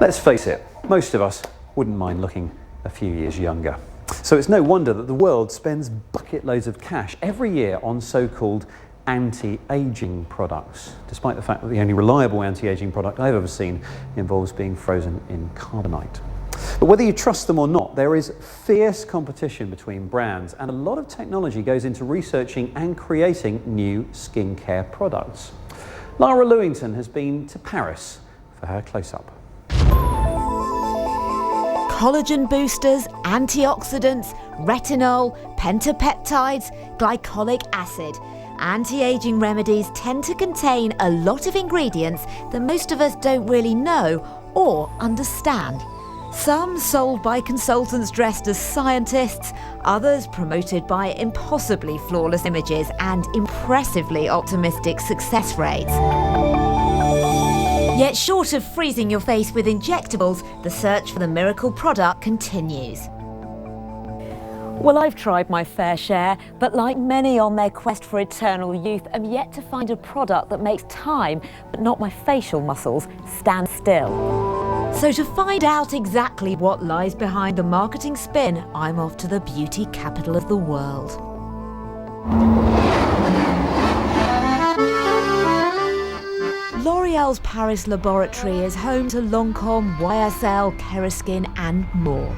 Let's face it, most of us wouldn't mind looking a few years younger. So it's no wonder that the world spends bucket loads of cash every year on so-called anti-aging products, despite the fact that the only reliable anti-aging product I've ever seen involves being frozen in carbonite. But whether you trust them or not, there is fierce competition between brands, and a lot of technology goes into researching and creating new skincare products. Lara Lewington has been to Paris for her close-up. Collagen boosters, antioxidants, retinol, pentapeptides, glycolic acid. Anti-aging remedies tend to contain a lot of ingredients that most of us don't really know or understand. Some sold by consultants dressed as scientists, others promoted by impossibly flawless images and impressively optimistic success rates. Yet short of freezing your face with injectables, the search for the miracle product continues. Well, I've tried my fair share, but like many on their quest for eternal youth, I'm yet to find a product that makes time, but not my facial muscles, stand still. So to find out exactly what lies behind the marketing spin, I'm off to the beauty capital of the world. L'Oréal's Paris laboratory is home to Lancôme, YSL, Keraskyn and more.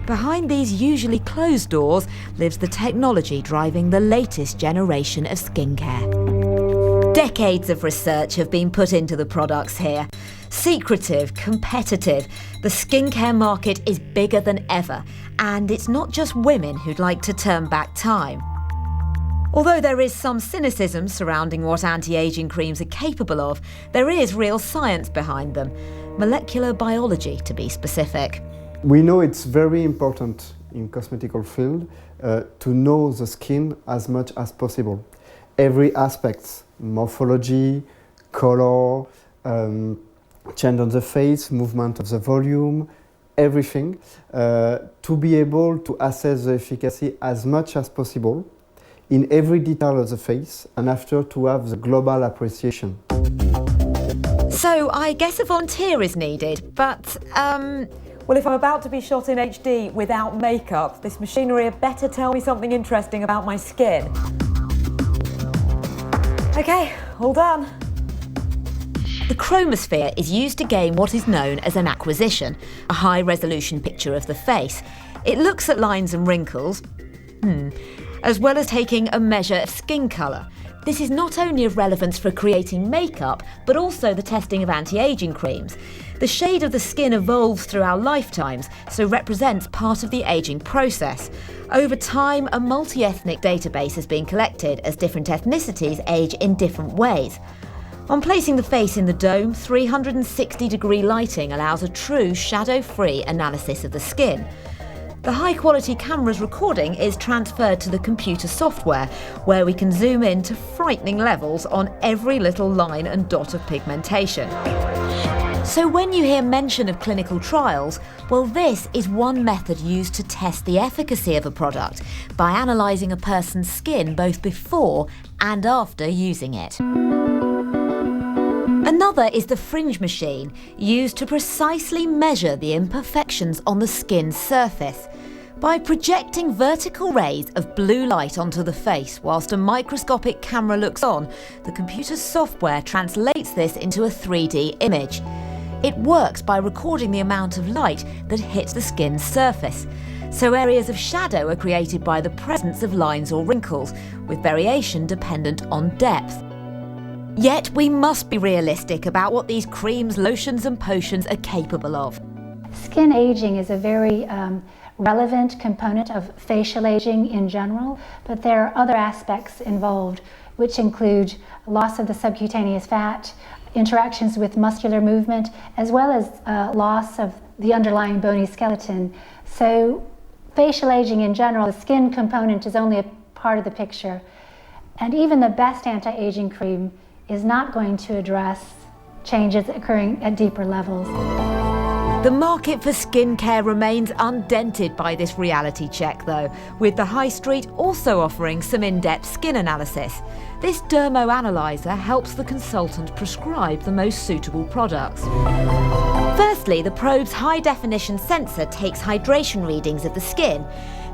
Behind these usually closed doors lives the technology driving the latest generation of skincare. Decades of research have been put into the products here. Secretive, competitive, the skincare market is bigger than ever, and it's not just women who'd like to turn back time. Although there is some cynicism surrounding what anti-aging creams are capable of, there is real science behind them. Molecular biology, to be specific. We know it's very important in cosmetical field to know the skin as much as possible. Every aspect, morphology, color, change on the face, movement of the volume, everything, to be able to assess the efficacy as much as possible in every detail of the face, and after to have the global appreciation. So I guess a volunteer is needed, but Well, if I'm about to be shot in HD without makeup, this machinery had better tell me something interesting about my skin. Okay, all done. The chromosphere is used to gain what is known as an acquisition, a high-resolution picture of the face. It looks at lines and wrinkles, as well as taking a measure of skin colour. This is not only of relevance for creating makeup, but also the testing of anti-aging creams. The shade of the skin evolves through our lifetimes, so represents part of the aging process. Over time, a multi-ethnic database has been collected as different ethnicities age in different ways. On placing the face in the dome, 360-degree lighting allows a true shadow-free analysis of the skin. The high-quality camera's recording is transferred to the computer software, where we can zoom in to frightening levels on every little line and dot of pigmentation. So when you hear mention of clinical trials, well, this is one method used to test the efficacy of a product by analysing a person's skin both before and after using it. Another is the fringe machine, used to precisely measure the imperfections on the skin's surface. By projecting vertical rays of blue light onto the face whilst a microscopic camera looks on, the computer's software translates this into a 3D image. It works by recording the amount of light that hits the skin's surface. So areas of shadow are created by the presence of lines or wrinkles, with variation dependent on depth. Yet we must be realistic about what these creams, lotions and potions are capable of. Skin aging is a very relevant component of facial aging in general, but there are other aspects involved, which include loss of the subcutaneous fat, interactions with muscular movement, as well as loss of the underlying bony skeleton. So facial aging in general, the skin component is only a part of the picture. And even the best anti-aging cream is not going to address changes occurring at deeper levels. The market for skincare remains undented by this reality check though, with the high street also offering some in-depth skin analysis. This dermo analyzer helps the consultant prescribe the most suitable products. Firstly, the probe's high-definition sensor takes hydration readings of the skin.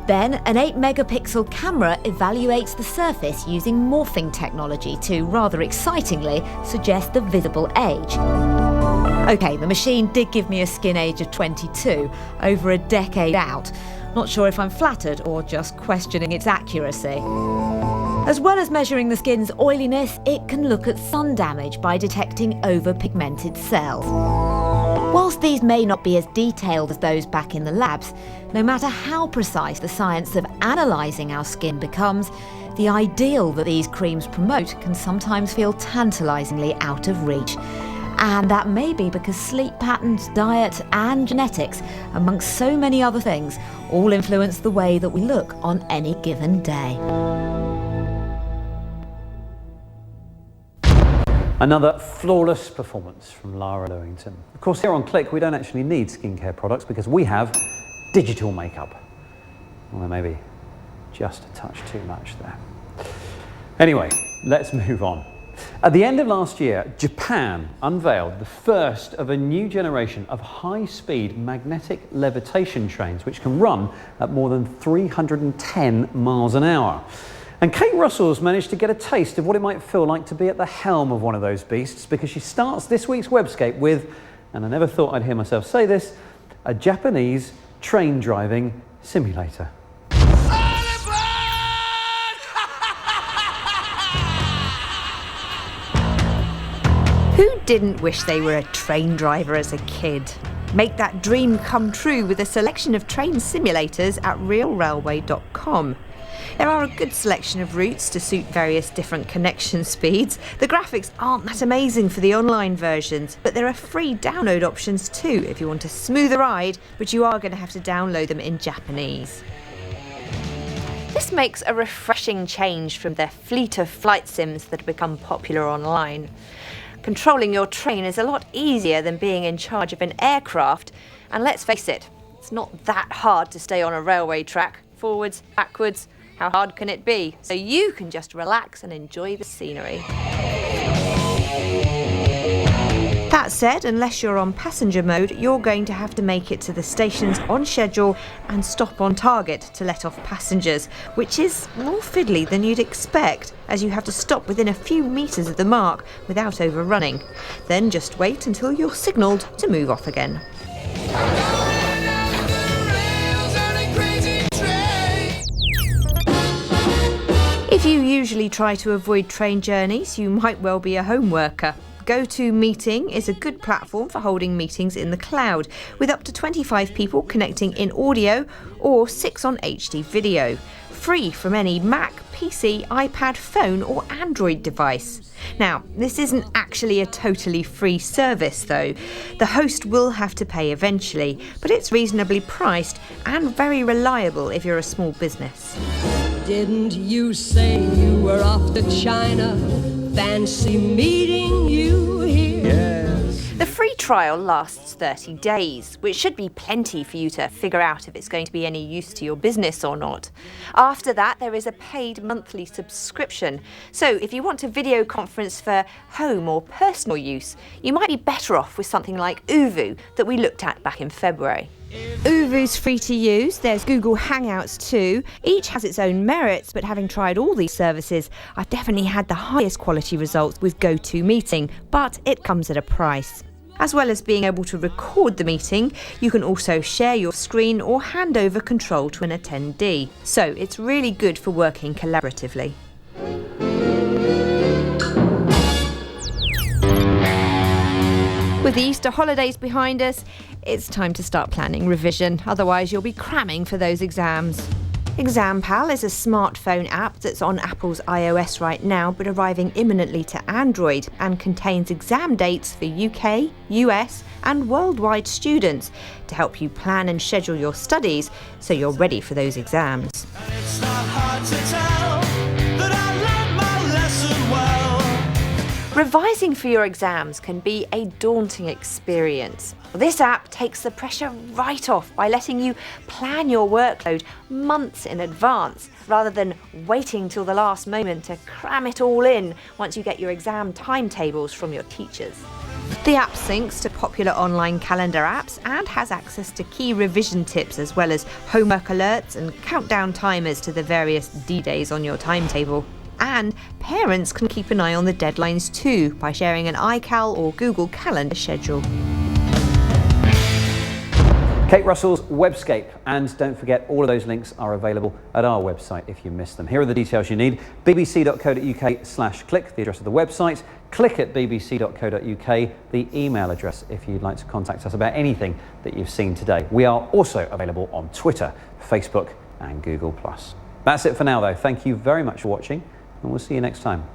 Then, an 8-megapixel camera evaluates the surface using morphing technology to, rather excitingly, suggest the visible age. OK, the machine did give me a skin age of 22, over a decade out. Not sure if I'm flattered or just questioning its accuracy. As well as measuring the skin's oiliness, it can look at sun damage by detecting over-pigmented cells. Whilst these may not be as detailed as those back in the labs, no matter how precise the science of analysing our skin becomes, the ideal that these creams promote can sometimes feel tantalisingly out of reach. And that may be because sleep patterns, diet and genetics, amongst so many other things, all influence the way that we look on any given day. Another flawless performance from Lara Lewington. Of course, here on Click, we don't actually need skincare products because we have digital makeup. Well, maybe just a touch too much there. Anyway, let's move on. At the end of last year, Japan unveiled the first of a new generation of high-speed magnetic levitation trains which can run at more than 310 miles an hour. And Kate Russell's managed to get a taste of what it might feel like to be at the helm of one of those beasts, because she starts this week's Webscape with, and I never thought I'd hear myself say this, a Japanese train driving simulator. Who didn't wish they were a train driver as a kid? Make that dream come true with a selection of train simulators at realrailway.com. There are a good selection of routes to suit various different connection speeds. The graphics aren't that amazing for the online versions, but there are free download options too if you want a smoother ride, but you are going to have to download them in Japanese. This makes a refreshing change from the fleet of flight sims that have become popular online. Controlling your train is a lot easier than being in charge of an aircraft, and let's face it, it's not that hard to stay on a railway track, forwards, backwards. How hard can it be? So you can just relax and enjoy the scenery. That said, unless you're on passenger mode, you're going to have to make it to the stations on schedule and stop on target to let off passengers, which is more fiddly than you'd expect, as you have to stop within a few metres of the mark without overrunning. Then just wait until you're signalled to move off again. If you usually try to avoid train journeys, you might well be a home worker. GoToMeeting is a good platform for holding meetings in the cloud, with up to 25 people connecting in audio or 6 on HD video. Free from any Mac, PC, iPad, phone or Android device. Now, this isn't actually a totally free service though. The host will have to pay eventually, but it's reasonably priced and very reliable if you're a small business. Didn't you say you were off to China? Fancy meeting you here. Yes. The free trial lasts 30 days, which should be plenty for you to figure out if it's going to be any use to your business or not. After that, there is a paid monthly subscription. So if you want to video conference for home or personal use, you might be better off with something like ooVoo that we looked at back in February. ooVoo's free to use, there's Google Hangouts too. Each has its own merits, but having tried all these services, I've definitely had the highest quality results with GoToMeeting, but it comes at a price. As well as being able to record the meeting, you can also share your screen or hand over control to an attendee. So it's really good for working collaboratively. With the Easter holidays behind us, it's time to start planning revision, otherwise you'll be cramming for those exams. ExamPal is a smartphone app that's on Apple's iOS right now but arriving imminently to Android, and contains exam dates for UK, US and worldwide students to help you plan and schedule your studies so you're ready for those exams. It's not hard to tell that I learned my lesson well. Revising for your exams can be a daunting experience. This app takes the pressure right off by letting you plan your workload months in advance, rather than waiting till the last moment to cram it all in once you get your exam timetables from your teachers. The app syncs to popular online calendar apps and has access to key revision tips as well as homework alerts and countdown timers to the various D-days on your timetable. And parents can keep an eye on the deadlines too by sharing an iCal or Google Calendar schedule. Kate Russell's Webscape, and don't forget all of those links are available at our website if you missed them. Here are the details you need: bbc.co.uk/click, the address of the website, click at bbc.co.uk, the email address if you'd like to contact us about anything that you've seen today. We are also available on Twitter, Facebook and Google+. That's it for now though. Thank you very much for watching, and we'll see you next time.